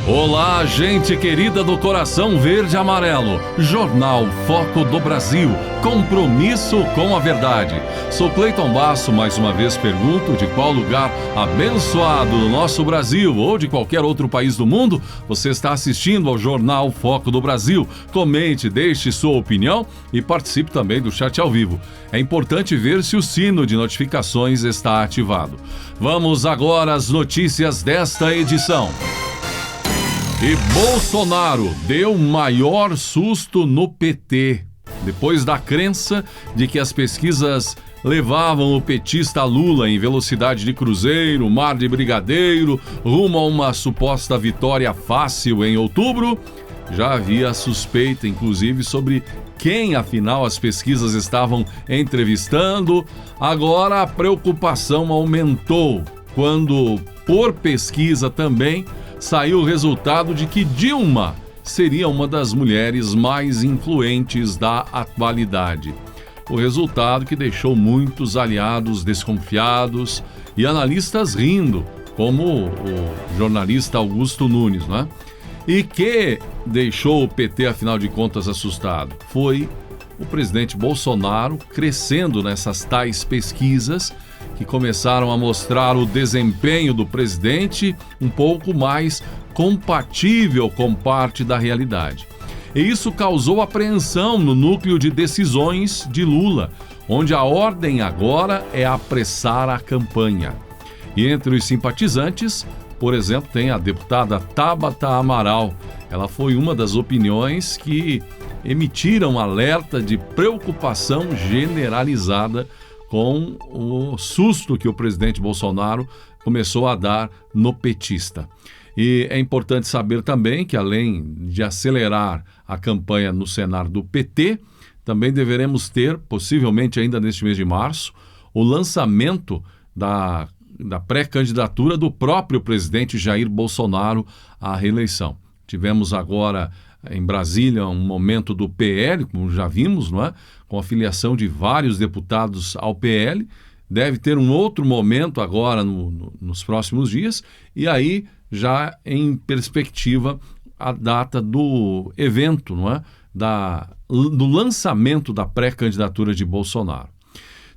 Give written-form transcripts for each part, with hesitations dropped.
Olá, gente querida do coração verde e amarelo. Jornal Foco do Brasil. Compromisso com a verdade. Sou Cleiton Basso, mais uma vez pergunto de qual lugar abençoado do nosso Brasil ou de qualquer outro país do mundo você está assistindo ao Jornal Foco do Brasil. Comente, deixe sua opinião e participe também do chat ao vivo. É importante ver se o sino de notificações está ativado. Vamos agora às notícias desta edição. E Bolsonaro deu maior susto no PT, depois da crença de que as pesquisas levavam o petista Lula em velocidade de cruzeiro, mar de brigadeiro, rumo a uma suposta vitória fácil em outubro. Já havia suspeita, inclusive, sobre quem, afinal, as pesquisas estavam entrevistando. Agora a preocupação aumentou quando, por pesquisa também, saiu o resultado de que Dilma seria uma das mulheres mais influentes da atualidade. O resultado que deixou muitos aliados desconfiados e analistas rindo, como o jornalista Augusto Nunes, né? E que deixou o PT, afinal de contas, assustado foi o presidente Bolsonaro crescendo nessas tais pesquisas que começaram a mostrar o desempenho do presidente um pouco mais compatível com parte da realidade. E isso causou apreensão no núcleo de decisões de Lula, onde a ordem agora é apressar a campanha. E entre os simpatizantes, por exemplo, tem a deputada Tabata Amaral. Ela foi uma das opiniões que emitiram alerta de preocupação generalizada com o susto que o presidente Bolsonaro começou a dar no petista. E é importante saber também que, além de acelerar a campanha no cenário do PT, também deveremos ter, possivelmente ainda neste mês de março, o lançamento da pré-candidatura do próprio presidente Jair Bolsonaro à reeleição. Tivemos agora em Brasília um momento do PL, como já vimos, não é? Com a filiação de vários deputados ao PL. Deve ter um outro momento agora nos próximos dias, e aí já em perspectiva a data do evento, não é? Do lançamento da pré-candidatura de Bolsonaro.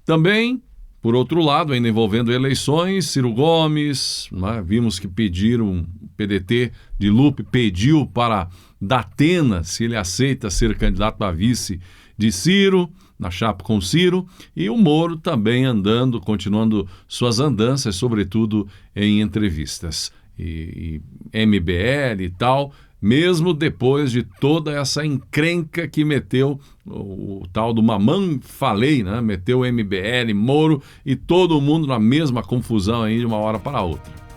Também, por outro lado, ainda envolvendo eleições, Ciro Gomes, né? Vimos que pediram, o PDT de Lupe pediu para Datena se ele aceita ser candidato a vice de Ciro, na chapa com Ciro, e o Moro também continuando suas andanças, sobretudo em entrevistas. E MBL e tal, mesmo depois de toda essa encrenca que meteu o tal do Mamãe Falei, né? Meteu o MBL, Moro e todo mundo na mesma confusão aí de uma hora para outra.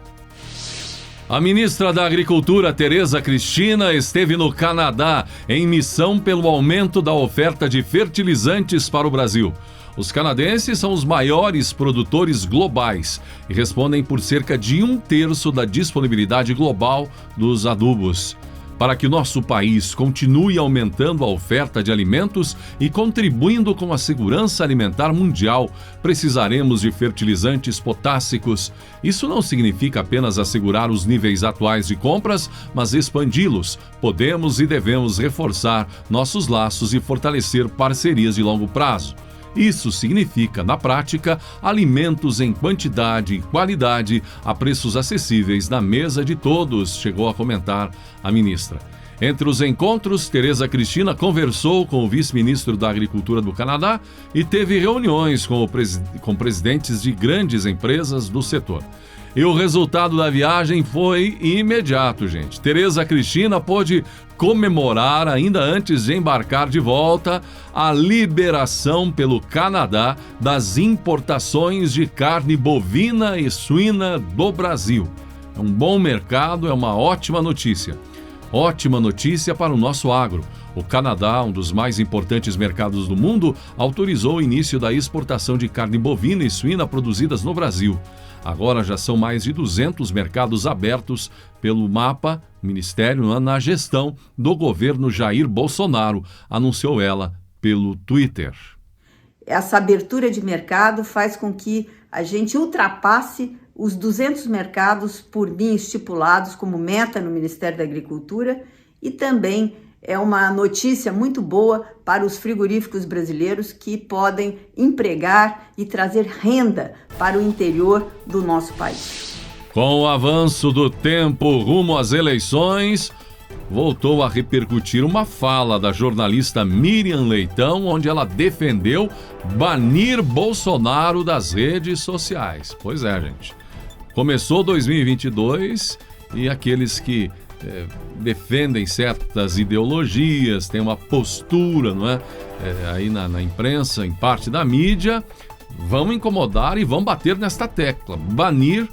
A ministra da Agricultura, Tereza Cristina, esteve no Canadá em missão pelo aumento da oferta de fertilizantes para o Brasil. Os canadenses são os maiores produtores globais e respondem por cerca de 1/3 da disponibilidade global dos adubos. Para que nosso país continue aumentando a oferta de alimentos e contribuindo com a segurança alimentar mundial, precisaremos de fertilizantes potássicos. Isso não significa apenas assegurar os níveis atuais de compras, mas expandi-los. Podemos e devemos reforçar nossos laços e fortalecer parcerias de longo prazo. Isso significa, na prática, alimentos em quantidade e qualidade a preços acessíveis na mesa de todos, chegou a comentar a ministra. Entre os encontros, Tereza Cristina conversou com o vice-ministro da Agricultura do Canadá e teve reuniões com presidentes de grandes empresas do setor. E o resultado da viagem foi imediato, gente. Tereza Cristina pôde comemorar, ainda antes de embarcar de volta, a liberação pelo Canadá das importações de carne bovina e suína do Brasil. É um bom mercado, é uma ótima notícia. Ótima notícia para o nosso agro. O Canadá, um dos mais importantes mercados do mundo, autorizou o início da exportação de carne bovina e suína produzidas no Brasil. Agora já são mais de 200 mercados abertos pelo MAPA, Ministério, na gestão do governo Jair Bolsonaro, anunciou ela pelo Twitter. Essa abertura de mercado faz com que a gente ultrapasse os 200 mercados por mim estipulados como meta no Ministério da Agricultura, e também é uma notícia muito boa para os frigoríficos brasileiros que podem empregar e trazer renda para o interior do nosso país. Com o avanço do tempo rumo às eleições, voltou a repercutir uma fala da jornalista Miriam Leitão, onde ela defendeu banir Bolsonaro das redes sociais. Pois é, gente. Começou 2022 e aqueles que defendem certas ideologias, têm uma postura, não é? Aí na imprensa, em parte da mídia, vão incomodar e vão bater nesta tecla. Banir,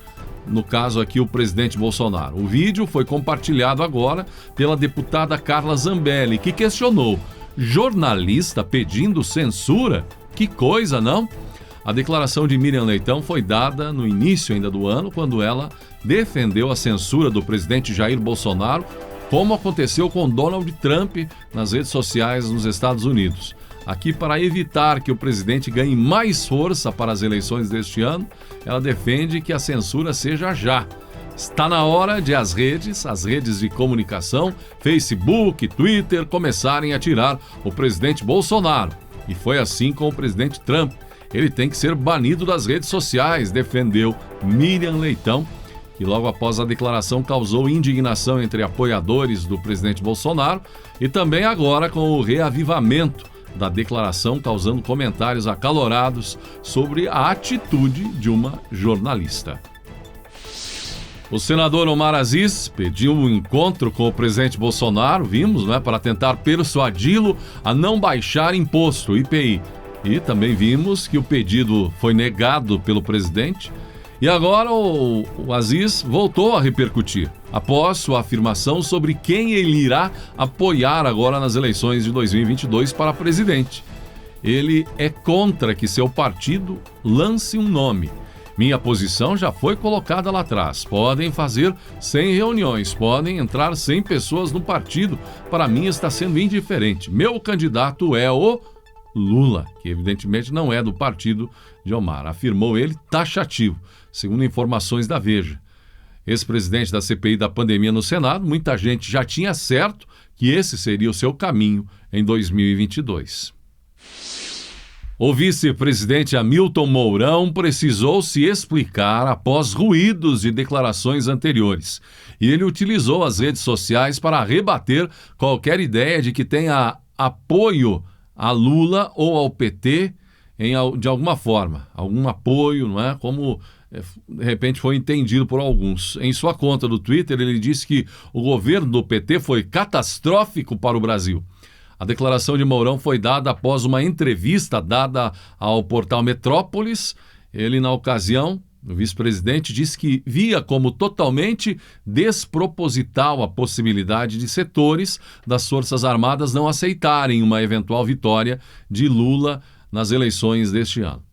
no caso aqui, o presidente Bolsonaro. O vídeo foi compartilhado agora pela deputada Carla Zambelli, que questionou: jornalista pedindo censura? Que coisa, não? A declaração de Miriam Leitão foi dada no início ainda do ano, quando ela defendeu a censura do presidente Jair Bolsonaro, como aconteceu com Donald Trump nas redes sociais nos Estados Unidos. Aqui, para evitar que o presidente ganhe mais força para as eleições deste ano, ela defende que a censura seja já. Está na hora de as redes de comunicação, Facebook, Twitter, começarem a tirar o presidente Bolsonaro. E foi assim com o presidente Trump. Ele tem que ser banido das redes sociais, defendeu Miriam Leitão, que logo após a declaração causou indignação entre apoiadores do presidente Bolsonaro e também agora com o reavivamento da declaração, causando comentários acalorados sobre a atitude de uma jornalista. O senador Omar Aziz pediu um encontro com o presidente Bolsonaro, vimos, para tentar persuadi-lo a não baixar imposto, IPI. E também vimos que o pedido foi negado pelo presidente. E agora o Aziz voltou a repercutir, após sua afirmação sobre quem ele irá apoiar agora nas eleições de 2022 para presidente. Ele é contra que seu partido lance um nome. Minha posição já foi colocada lá atrás. Podem fazer 100 reuniões, podem entrar 100 pessoas no partido. Para mim está sendo indiferente. Meu candidato é o Lula, que evidentemente não é do partido de Omar, afirmou ele taxativo, segundo informações da Veja. Ex-presidente da CPI da pandemia no Senado, muita gente já tinha certo que esse seria o seu caminho em 2022. O vice-presidente Hamilton Mourão precisou se explicar após ruídos de declarações anteriores. E ele utilizou as redes sociais para rebater qualquer ideia de que tenha apoio a Lula ou ao PT de alguma forma, algum apoio, não é? Como de repente foi entendido por alguns. Em sua conta do Twitter, ele disse que o governo do PT foi catastrófico para o Brasil. A declaração de Mourão foi dada após uma entrevista dada ao portal Metrópolis. Ele, na ocasião, o vice-presidente disse que via como totalmente desproposital a possibilidade de setores das Forças Armadas não aceitarem uma eventual vitória de Lula nas eleições deste ano.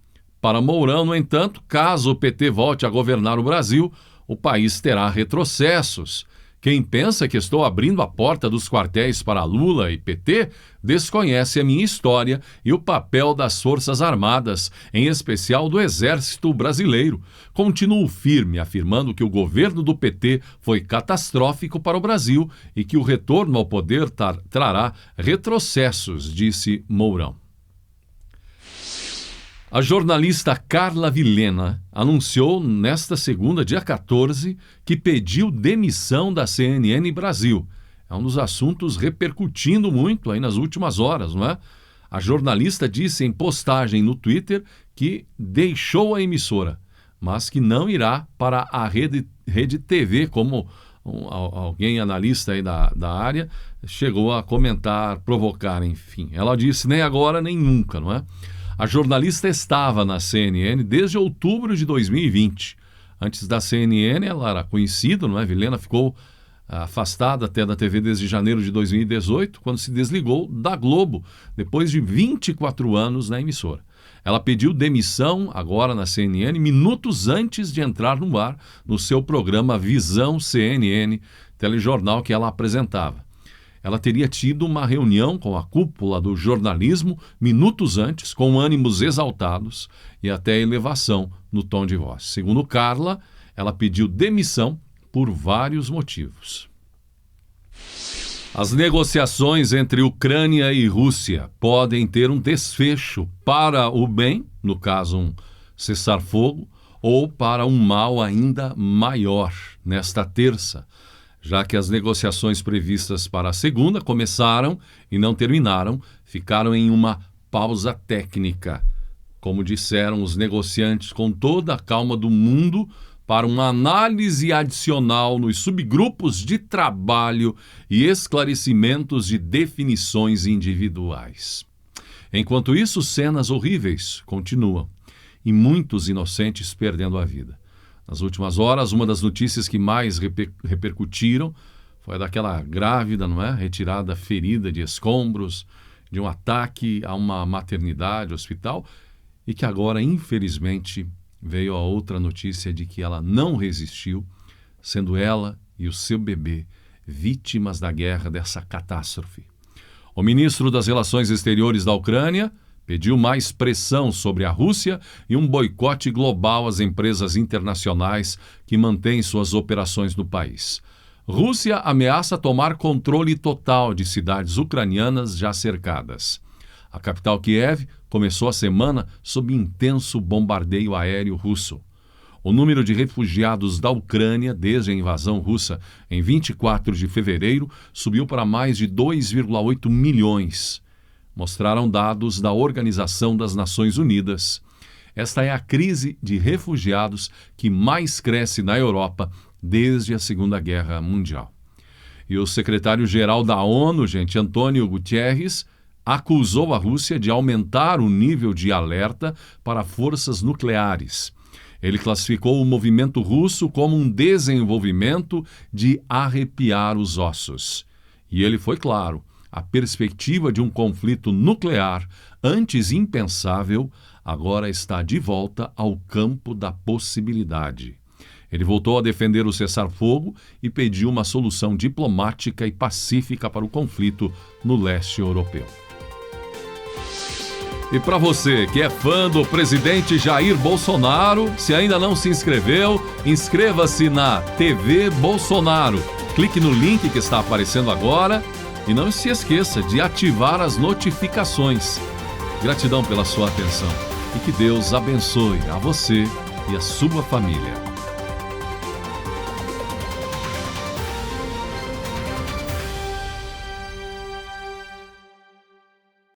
Para Mourão, no entanto, caso o PT volte a governar o Brasil, o país terá retrocessos. Quem pensa que estou abrindo a porta dos quartéis para Lula e PT desconhece a minha história e o papel das Forças Armadas, em especial do Exército Brasileiro. Continuo firme, afirmando que o governo do PT foi catastrófico para o Brasil e que o retorno ao poder trará retrocessos, disse Mourão. A jornalista Carla Vilhena anunciou nesta segunda, dia 14, que pediu demissão da CNN Brasil. É um dos assuntos repercutindo muito aí nas últimas horas, não é? A jornalista disse em postagem no Twitter que deixou a emissora, mas que não irá para a Rede TV, como alguém analista aí da área chegou a comentar, provocar, enfim. Ela disse nem agora nem nunca, não é? A jornalista estava na CNN desde outubro de 2020. Antes da CNN, ela era conhecida, não é? Vilhena ficou afastada até da TV desde janeiro de 2018, quando se desligou da Globo, depois de 24 anos na emissora. Ela pediu demissão agora na CNN, minutos antes de entrar no ar, no seu programa Visão CNN, telejornal que ela apresentava. Ela teria tido uma reunião com a cúpula do jornalismo minutos antes, com ânimos exaltados e até elevação no tom de voz. Segundo Carla, ela pediu demissão por vários motivos. As negociações entre Ucrânia e Rússia podem ter um desfecho para o bem, no caso um cessar-fogo, ou para um mal ainda maior nesta terça, já que as negociações previstas para a segunda começaram e não terminaram, ficaram em uma pausa técnica, como disseram os negociantes com toda a calma do mundo, para uma análise adicional nos subgrupos de trabalho e esclarecimentos de definições individuais. Enquanto isso, cenas horríveis continuam e muitos inocentes perdendo a vida. Nas últimas horas, uma das notícias que mais repercutiram foi a daquela grávida, retirada ferida de escombros, de um ataque a uma maternidade, hospital, e que agora, infelizmente, veio a outra notícia de que ela não resistiu, sendo ela e o seu bebê vítimas da guerra, dessa catástrofe. O ministro das Relações Exteriores da Ucrânia pediu mais pressão sobre a Rússia e um boicote global às empresas internacionais que mantêm suas operações no país. Rússia ameaça tomar controle total de cidades ucranianas já cercadas. A capital Kiev começou a semana sob intenso bombardeio aéreo russo. O número de refugiados da Ucrânia desde a invasão russa em 24 de fevereiro subiu para mais de 2,8 milhões. Mostraram dados da Organização das Nações Unidas. Esta é a crise de refugiados que mais cresce na Europa desde a Segunda Guerra Mundial. E o secretário-geral da ONU, Antônio Guterres, acusou a Rússia de aumentar o nível de alerta para forças nucleares. Ele classificou o movimento russo como um desenvolvimento de arrepiar os ossos. E ele foi claro, a perspectiva de um conflito nuclear, antes impensável, agora está de volta ao campo da possibilidade. Ele voltou a defender o cessar-fogo e pediu uma solução diplomática e pacífica para o conflito no leste europeu. E para você que é fã do presidente Jair Bolsonaro, se ainda não se inscreveu, inscreva-se na TV Bolsonaro. Clique no link que está aparecendo agora e não se esqueça de ativar as notificações. Gratidão pela sua atenção e que Deus abençoe a você e a sua família.